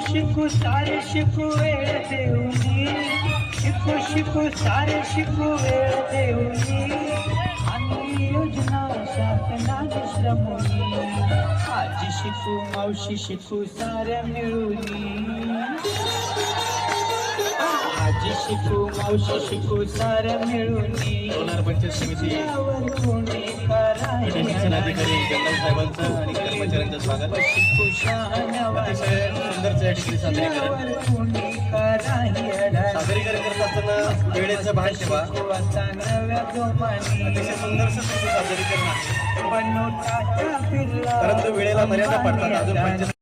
शिकू सारे शिकू वेळ देऊनी, शिकू सारे शिकू वेळ देऊनी, आणि योजना शासनाच श्रमोनी, आजी शिकू मावशी शिकू साऱ्या मिळूनी, आजी शिकू मावशी शिकू साऱ्या मिळूनी, लोणार पंचायत समिती कोणी करायला शिक्षण अधिकारी जंगल साहेबांचं आणि कर्मचाऱ्यांचं स्वागत. शिकू शहाण्या अतिशय सुंदर या ठिकाणी सादरीकरण कोणी करायला सादरीकरण करत असताना वेळेचं भान ठेवा. नव्या जोमानी अतिशय सुंदरसं तुमचं सादरीकरण आहे. बनवता फिरला परंतु वेळेला मर्यादा पडतात. अजून पंचायत